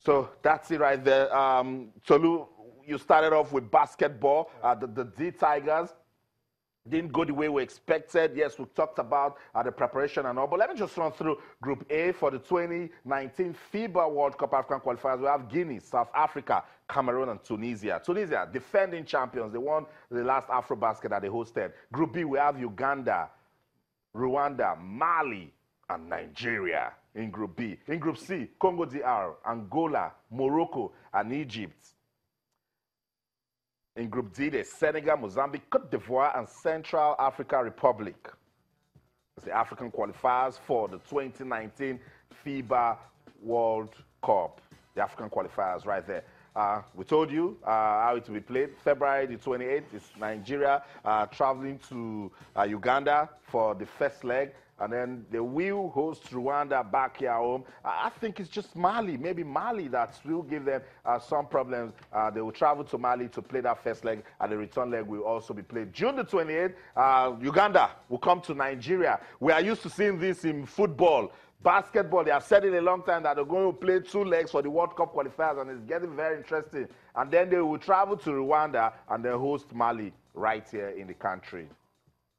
So that's it right there. Tolu, you started off with basketball. The D Tigers didn't go the way we expected. Yes, we talked about the preparation and all, but let me just run through Group A for the 2019 FIBA World Cup African qualifiers. We have Guinea, South Africa, Cameroon, and Tunisia. Tunisia, defending champions. They won the last AfroBasket that they hosted. Group B, we have Uganda, Rwanda, Mali, and Nigeria in Group B. In Group C, Congo DR, Angola, Morocco, and Egypt. In Group D, there's Senegal, Mozambique, Cote d'Ivoire, and Central African Republic. It's the African qualifiers for the 2019 FIBA World Cup. The African qualifiers right there. We told you how it will be played. February the 28th is Nigeria traveling to Uganda for the first leg. And then they will host Rwanda back here home. I think it's just Mali, maybe Mali that will give them some problems. They will travel to Mali to play that first leg, and the return leg will also be played. June the 28th, Uganda will come to Nigeria. We are used to seeing this in football. Basketball, they have said it a long time that they're going to play 2 legs for the World Cup qualifiers, and it's getting very interesting. And then they will travel to Rwanda and then host Mali right here in the country.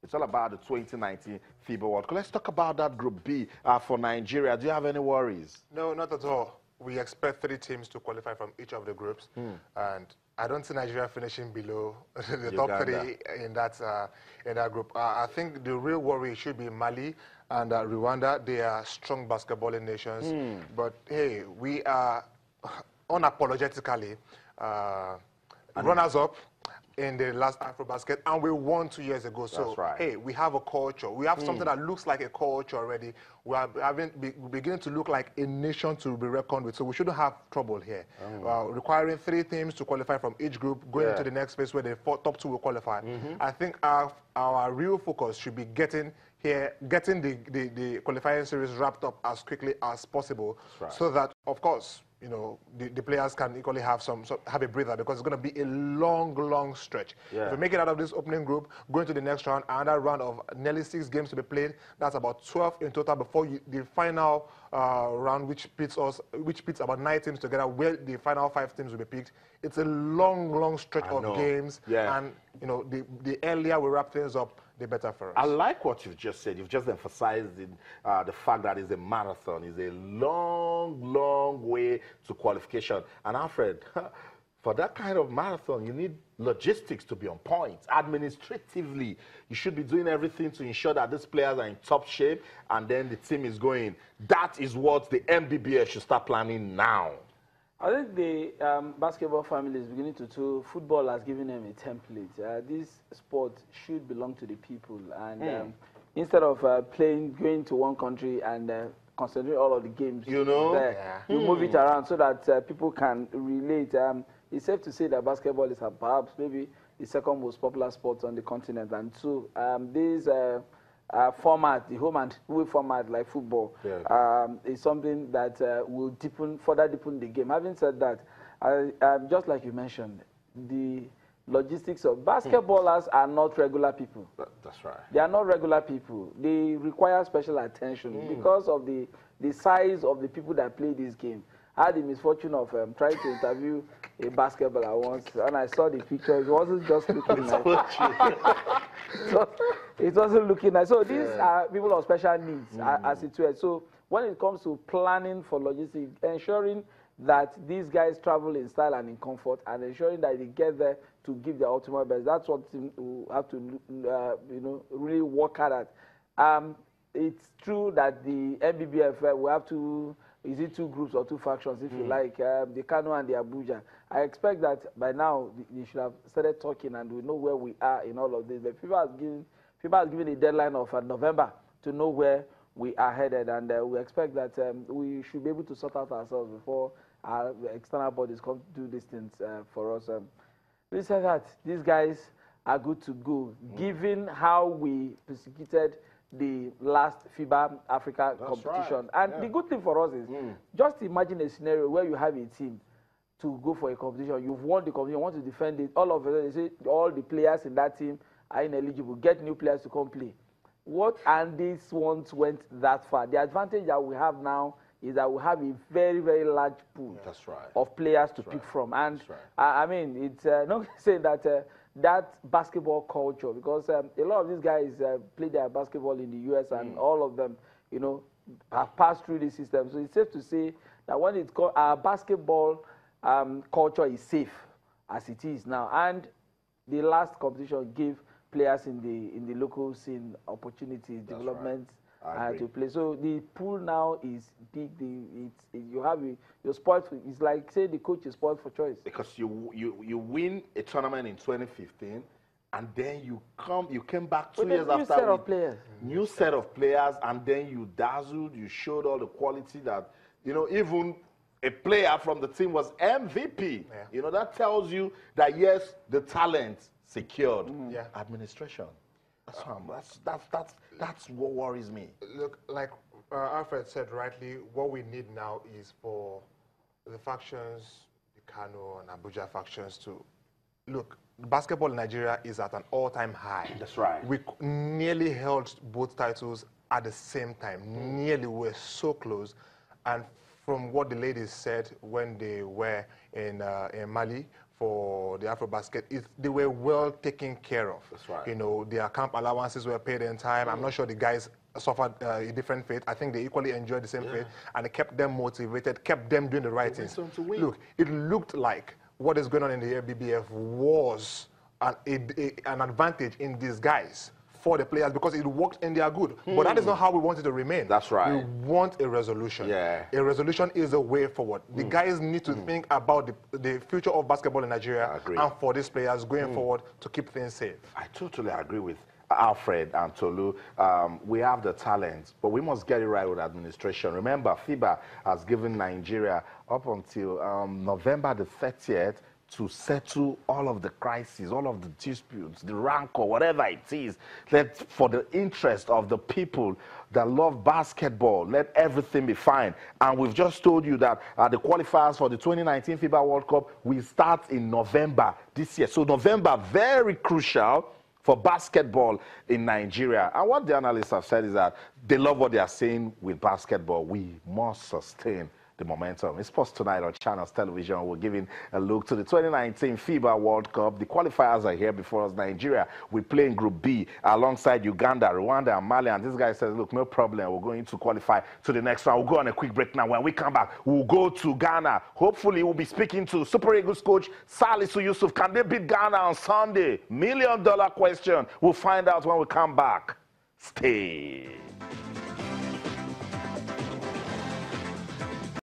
It's all about the 2019 FIBA World Cup. Let's talk about that Group B for Nigeria. Do you have any worries? No, not at all. We expect 3 teams to qualify from each of the groups. And I don't see Nigeria finishing below the top 3 in that group. I think the real worry should be Mali and Rwanda. They are strong basketballing nations. But, hey, we are unapologetically runners-up in the last AfroBasket, and we won 2 years ago. So, hey, we have a culture. We have something that looks like a culture already. We are beginning to look like a nation to be reckoned with. So we shouldn't have trouble here. Requiring 3 teams to qualify from each group, going into the next phase where the top 2 will qualify. I think our real focus should be getting the qualifying series wrapped up as quickly as possible, so that, of course, you know, the players can equally have have a breather, because it's going to be a long stretch. If we make it out of this opening group, going to the next round, another round of nearly 6 games to be played, that's about 12 in total before the final round, which pits about 9 teams together, where the final 5 teams will be picked. It's a long stretch of games, and you know, the earlier we wrap things up, the better for us. I like what you've just said. You've just emphasized the fact that it's a marathon. It's a long way to qualification. And Alfred, for that kind of marathon, you need logistics to be on point. Administratively, you should be doing everything to ensure that these players are in top shape, and then the team is going. That is what the MBBS should start planning now. I think the basketball family is beginning to too. Football has given them a template. This sport should belong to the people, and instead of going to one country and concentrating all of the games, you move it around so that people can relate. It's safe to say that basketball is perhaps maybe the second most popular sport on the continent, and so this format, the home and away format like football, is something that will further deepen the game. Having said that, just like you mentioned, the logistics of basketballers are not regular people. That's right. They are not regular people. They require special attention because of the size of the people that play this game. I had the misfortune of trying to interview a basketballer once, and I saw the picture. It wasn't just looking nice. It wasn't looking nice. So these are people of special needs, as it were. So when it comes to planning for logistics, ensuring that these guys travel in style and in comfort, and ensuring that they get there to give their ultimate best, that's what we have to really work hard at. It's true that the MBBF will have to. Is it 2 groups or 2 factions, if you like, the Kano and the Abuja? I expect that by now they should have started talking, and we know where we are in all of this. But FIBA has given a deadline of November to know where we are headed, and we expect that we should be able to sort out ourselves before our external bodies come to do these things for us. We said that these guys are good to go, given how we persecuted the last FIBA Africa competition. And the good thing for us is, just imagine a scenario where you have a team to go for a competition. You've won the competition, you want to defend it. All of a sudden, they say all the players in that team are ineligible. Get new players to come play. And these ones went that far. The advantage that we have now is that we have a very, very large pool of players to pick from. And I mean, it's not saying that that basketball culture, because a lot of these guys play their basketball in the U.S. and all of them, you know, have passed through the system. So it's safe to say that when it's called our basketball culture is safe as it is now. And the last competition gave players in the local scene opportunities, development to play. So the pool now is big. You have you're spoiled. It's like say the coach is spoiled for choice. Because you win a tournament in 2015, and then you came back 2 years after. New set of players. New set of players, and then you dazzled. You showed all the quality that, you know, even a player from the team was MVP. Yeah. You know, that tells you that yes, the talent secured. Administration. That's what worries me. Look, like Alfred said rightly, what we need now is for the factions, the Kano and Abuja factions to look. Basketball in Nigeria is at an all-time high. That's right. We nearly held both titles at the same time. Nearly, we're so close. And from what the ladies said when they were in Mali for the AfroBasket, they were well taken care of. That's right. You know, their camp allowances were paid in time. I'm not sure the guys suffered a different fate. I think they equally enjoyed the same fate, and it kept them motivated, kept them doing the right things. Look, it looked like what is going on in the BBF was an advantage in disguise for the players because it worked in their good. But that is not how we want it to remain. That's right. We want a resolution. Yeah. A resolution is a way forward. The guys need to think about the future of basketball in Nigeria and for these players going forward to keep things safe. I totally agree with Alfred and Tolu. We have the talent, but we must get it right with administration. Remember, FIBA has given Nigeria up until November the 30th to settle all of the crises, all of the disputes, the rancor, whatever it is. For the interest of the people that love basketball, let everything be fine. And we've just told you that the qualifiers for the 2019 FIBA World Cup will start in November this year. So November, very crucial for basketball in Nigeria. And what the analysts have said is that they love what they are saying with basketball. We must sustain the momentum. In Sports Tonight on Channels Television, we're giving a look to the 2019 FIBA World Cup. The qualifiers are here before us. Nigeria, we play in Group B alongside Uganda, Rwanda, and Mali. And this guy says, look, no problem. We're going to qualify to the next round. We'll go on a quick break now. When we come back, we'll go to Ghana. Hopefully, we'll be speaking to Super Eagles coach Salisu Yusuf. Can they beat Ghana on Sunday? $1 million question. We'll find out when we come back. Stay.